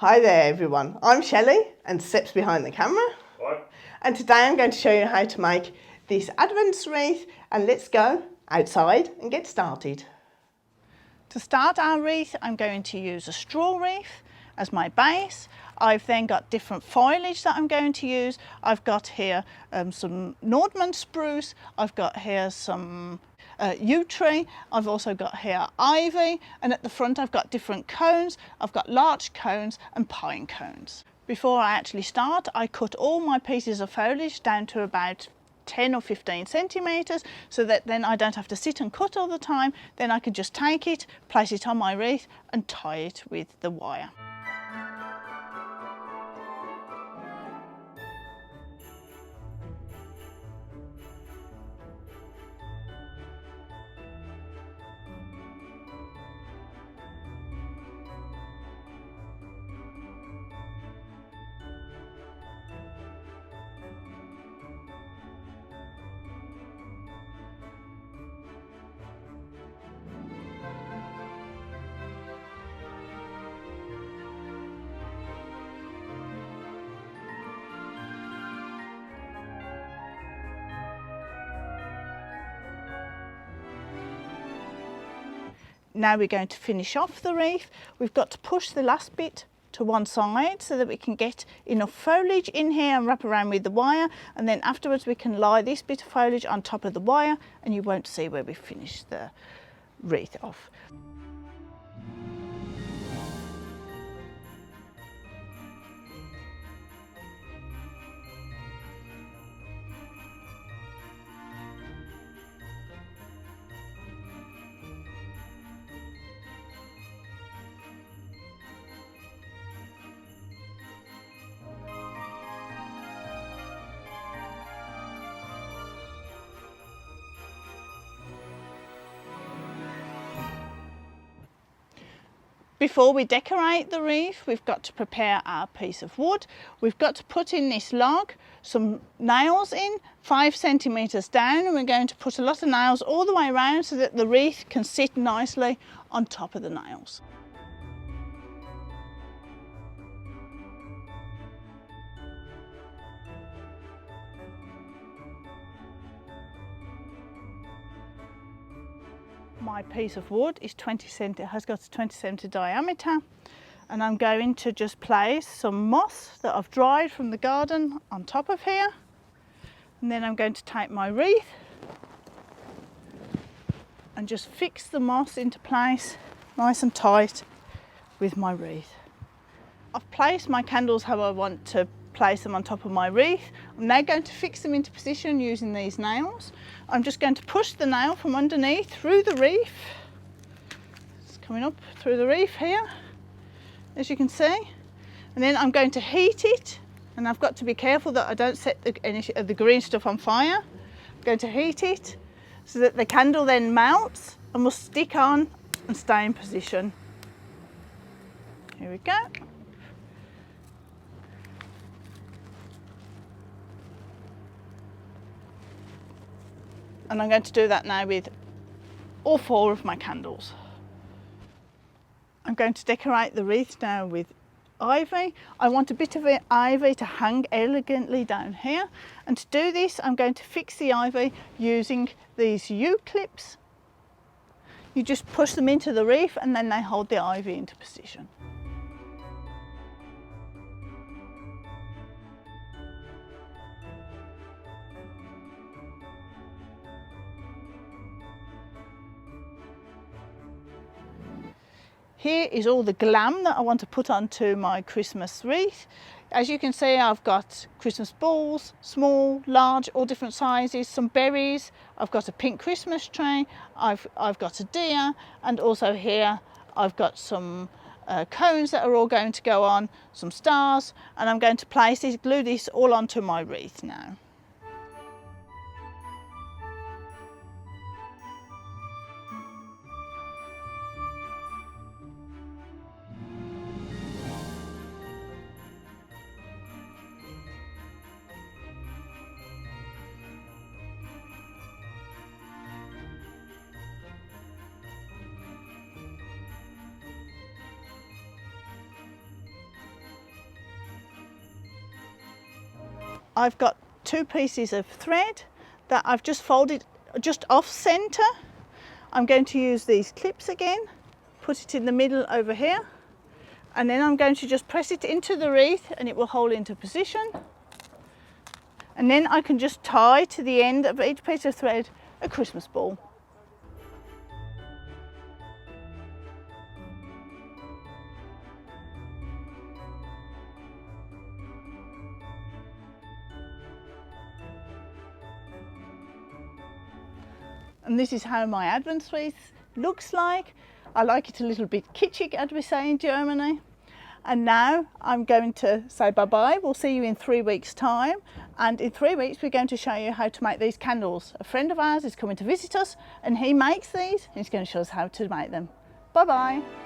Hi there everyone, I'm Shelley and Sep's behind the camera. Hi. And today I'm going to show you how to make this Advent wreath, and let's go outside and get started. To start our wreath I'm going to use a straw wreath as my base. I've then got different foliage that I'm going to use. I've got here some Nordman spruce, I've got here some yew tree, I've also got here ivy, and at the front I've got different cones. I've got larch cones and pine cones. Before I actually start, I cut all my pieces of foliage down to about 10 or 15 centimetres so that then I don't have to sit and cut all the time. Then I can just take it, place it on my wreath and tie it with the wire. Now we're going to finish off the wreath. We've got to push the last bit to one side so that we can get enough foliage in here and wrap around with the wire, and then afterwards we can lie this bit of foliage on top of the wire and you won't see where we finish the wreath off. Before we decorate the wreath, we've got to prepare our piece of wood. We've got to put in this log some nails in 5 centimetres down, and we're going to put a lot of nails all the way around so that the wreath can sit nicely on top of the nails. My piece of wood is has got a 20 centimetre diameter, and I'm going to just place some moss that I've dried from the garden on top of here, and then I'm going to take my wreath and just fix the moss into place nice and tight with my wreath. I've placed my candles how I want to place them on top of my wreath. I'm now going to fix them into position using these nails. I'm just going to push the nail from underneath through the wreath. It's coming up through the wreath here, as you can see. And then I'm going to heat it, and I've got to be careful that I don't set any of the green stuff on fire. I'm going to heat it so that the candle then melts and will stick on and stay in position. Here we go. And I'm going to do that now with all 4 of my candles. I'm going to decorate the wreath now with ivy. I want a bit of ivy to hang elegantly down here, and to do this I'm going to fix the ivy using these yew clips. You just push them into the wreath and then they hold the ivy into position. Here is all the glam that I want to put onto my Christmas wreath. As you can see, I've got Christmas balls, small, large, all different sizes, some berries, I've got a pink Christmas tree, I've got a deer, and also here I've got some cones that are all going to go on, some stars, and I'm going to place this, glue this all onto my wreath now. I've got 2 pieces of thread that I've just folded just off centre. I'm going to use these clips again, put it in the middle over here, and then I'm going to just press it into the wreath and it will hold into position. And then I can just tie to the end of each piece of thread a Christmas ball. And this is how my Advent wreath looks like. I like it a little bit kitschy, as we say in Germany. And now I'm going to say bye-bye. We'll see you in 3 weeks' time. And in 3 weeks, we're going to show you how to make these candles. A friend of ours is coming to visit us and he makes these and he's going to show us how to make them. Bye-bye.